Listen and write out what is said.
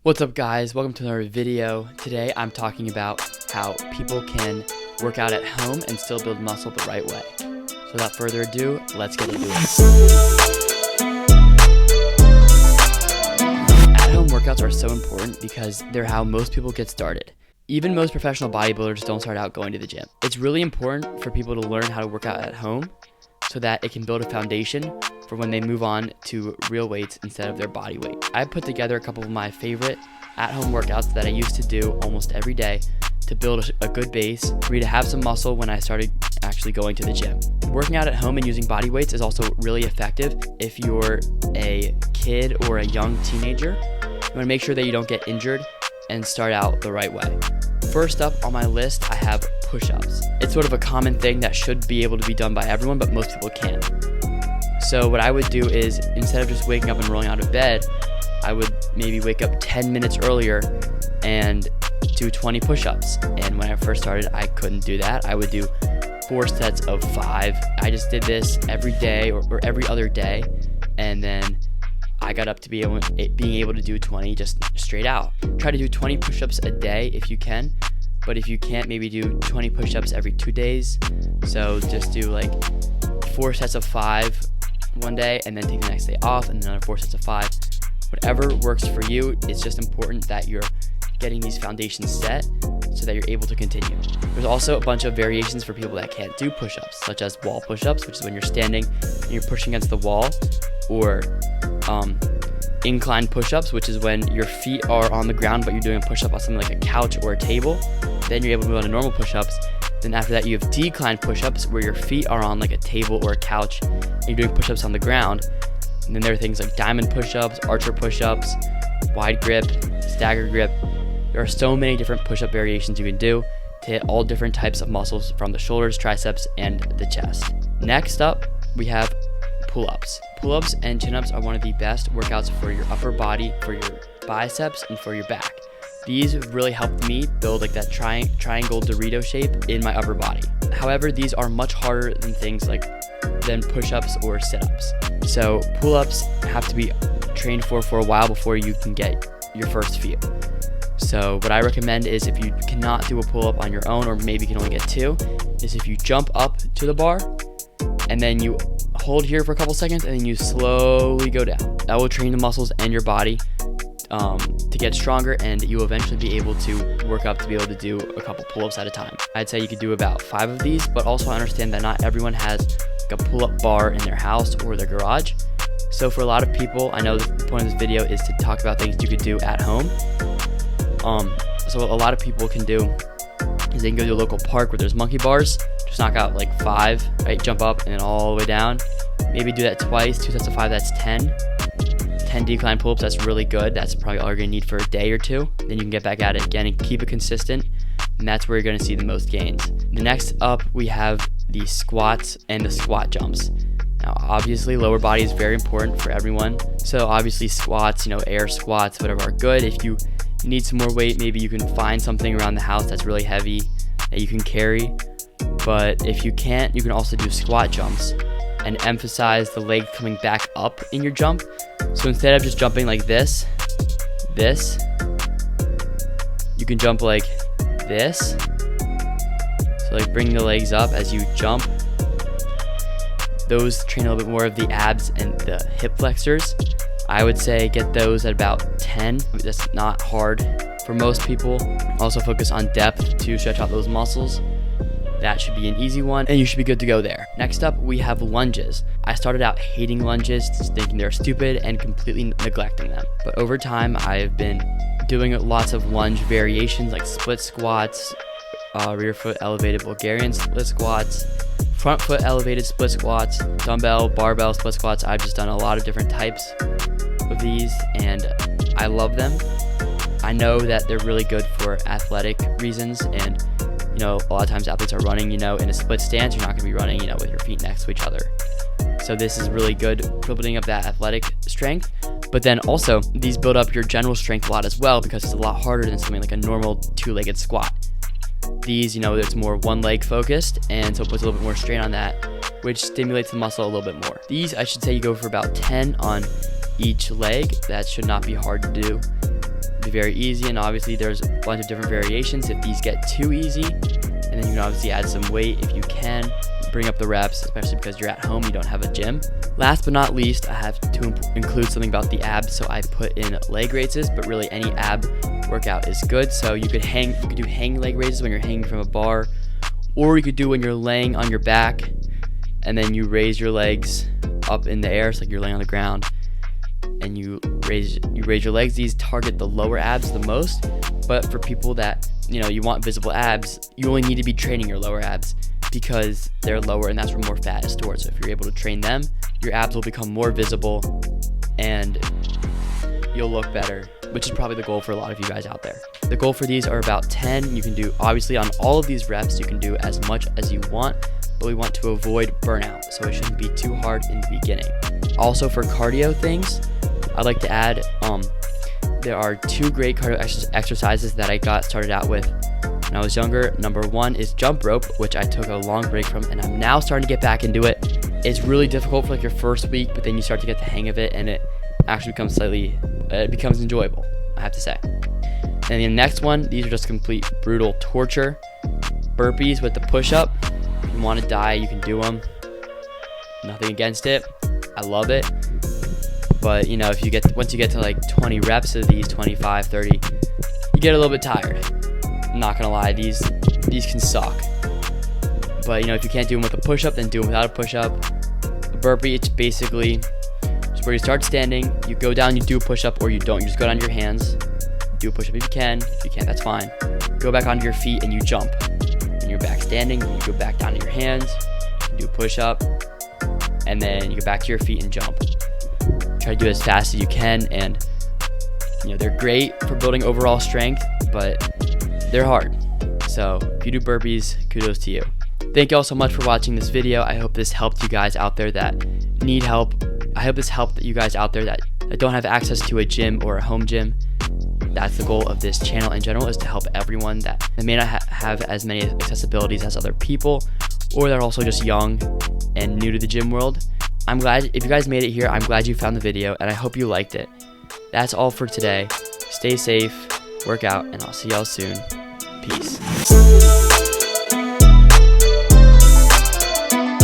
What's up guys, welcome to another video. Today I'm talking about how people can work out at home and still build muscle the right way. So without further ado, let's get into it. At-home workouts are so important because they're how most people get started. Even most professional bodybuilders don't start out going to the gym. It's really important for people to learn how to work out at home so that it can build a foundation for when they move on to real weights instead of their body weight. I put together a couple of my favorite at-home workouts that I used to do almost every day to build a good base for me to have some muscle when I started actually going to the gym. Working out at home and using body weights is also really effective if you're a kid or a young teenager. You want to make sure that you don't get injured and start out the right way. First up on my list, I have push-ups. It's sort of a common thing that should be able to be done by everyone, but most people can't. So what I would do is, instead of just waking up and rolling out of bed, I would maybe wake up 10 minutes earlier and do 20 push-ups. And when I first started, I couldn't do that. I would do 4 sets of 5. I just did this every day or every other day, and then I got up to being able to do 20 just straight out. Try to do 20 push-ups a day if you can, but if you can't, maybe do 20 push-ups every 2 days. So just do like 4 sets of 5 one day and then take the next day off and another 4 sets of 5. Whatever works for you. It's just important that you're getting these foundations set so that you're able to continue. There's also a bunch of variations for people that can't do push-ups, such as wall push-ups, which is when you're standing and you're pushing against the wall, or incline push-ups, which is when your feet are on the ground but you're doing a push-up on something like a couch or a table. Then you're able to move on to normal push-ups. Then after that, you have decline push-ups where your feet are on like a table or a couch and you're doing push-ups on the ground. And then there are things like diamond push-ups, archer push-ups, wide grip, stagger grip. There are so many different push-up variations you can do to hit all different types of muscles from the shoulders, triceps, and the chest. Next up, we have pull-ups. Pull-ups and chin-ups are one of the best workouts for your upper body, for your biceps, and for your back. These really helped me build like that triangle Dorito shape in my upper body. However, these are much harder than push-ups or sit-ups. So pull-ups have to be trained for a while before you can get your first few. So what I recommend is, if you cannot do a pull-up on your own, or maybe you can only get 2, is if you jump up to the bar and then you hold here for a couple seconds and then you slowly go down. That will train the muscles and your body to get stronger, and you'll eventually be able to work up to be able to do a couple pull-ups at a time. I'd say you could do about 5 of these, but also understand that not everyone has like a pull-up bar in their house or their garage. So for a lot of people, I know the point of this video is to talk about things you could do at home. So a lot of people can do is they can go to a local park where there's monkey bars, just knock out like 5, right? Jump up and then all the way down. Maybe do that twice, 2 sets of 5, that's 10. 10 decline pull-ups, that's really good. That's probably all you're gonna need for a day or 2. Then you can get back at it again and keep it consistent, and that's where you're gonna see the most gains. The next up, we have the squats and the squat jumps. Now, obviously, lower body is very important for everyone. So obviously squats, air squats, whatever are good. If you need some more weight, maybe you can find something around the house that's really heavy that you can carry. But if you can't, you can also do squat jumps and emphasize the leg coming back up in your jump. So instead of just jumping like this, you can jump like this. So like bring the legs up as you jump. Those train a little bit more of the abs and the hip flexors. I would say get those at about 10. That's not hard for most people. Also focus on depth to stretch out those muscles. That should be an easy one, and you should be good to go there. Next up, we have lunges. I started out hating lunges, thinking they're stupid and completely neglecting them. But over time, I've been doing lots of lunge variations like split squats, rear foot elevated Bulgarian split squats, front foot elevated split squats, dumbbell, barbell split squats. I've just done a lot of different types of these, and I love them. I know that they're really good for athletic reasons, and a lot of times athletes are running, in a split stance. You're not going to be running, with your feet next to each other. So this is really good for building up that athletic strength. But then also, these build up your general strength a lot as well, because it's a lot harder than something like a normal 2-legged squat. These, it's more one leg focused, and so it puts a little bit more strain on that, which stimulates the muscle a little bit more. These, I should say, you go for about 10 on each leg. That should not be hard to do. be very easy, and obviously there's a bunch of different variations if these get too easy. And then you can obviously add some weight if you can. Bring up the reps, especially because you're at home, you don't have a gym. Last but not least, I have to include something about the abs, so I put in leg raises, but really any ab workout is good. So you could do hang leg raises when you're hanging from a bar, or you could do when you're laying on your back and then you raise your legs up in the air, so like you're laying on the ground and you raise your legs. These target the lower abs the most, but for people that you want visible abs, you only need to be training your lower abs because they're lower and that's where more fat is stored. So if you're able to train them, your abs will become more visible and you'll look better, which is probably the goal for a lot of you guys out there. The goal for these are about 10. You can do, obviously on all of these reps, you can do as much as you want, but we want to avoid burnout, so it shouldn't be too hard in the beginning. Also for cardio things, I'd like to add, there are 2 great cardio exercises that I got started out with when I was younger. Number 1 is jump rope, which I took a long break from, and I'm now starting to get back into it. It's really difficult for like your first week, but then you start to get the hang of it, and it actually becomes enjoyable, I have to say. And the next one, these are just complete brutal torture. Burpees with the push-up. If you want to die, you can do them. Nothing against it. I love it. But if once you get to like 20 reps of these, 25, 30, you get a little bit tired. I'm not gonna lie, these can suck. But if you can't do them with a push-up, then do them without a push-up. A burpee, it's basically just where you start standing, you go down, you do a push-up, or you don't. You just go down to your hands, do a push-up if you can. If you can't, that's fine. Go back onto your feet and you jump. And you're back standing, and you go back down to your hands, you do a push-up, and then you go back to your feet and jump. Try to do it as fast as you can, and they're great for building overall strength, but they're hard. So if you do burpees, kudos to you. Thank you all so much for watching this video. I hope this helped you guys out there that need help. I hope this helped you guys out there that don't have access to a gym or a home gym. That's the goal of this channel in general, is to help everyone that may not have as many accessibilities as other people, or that are also just young and new to the gym world. I'm glad if you guys made it here. I'm glad you found the video, and I hope you liked it. That's all for today. Stay safe, work out, and I'll see y'all soon. Peace.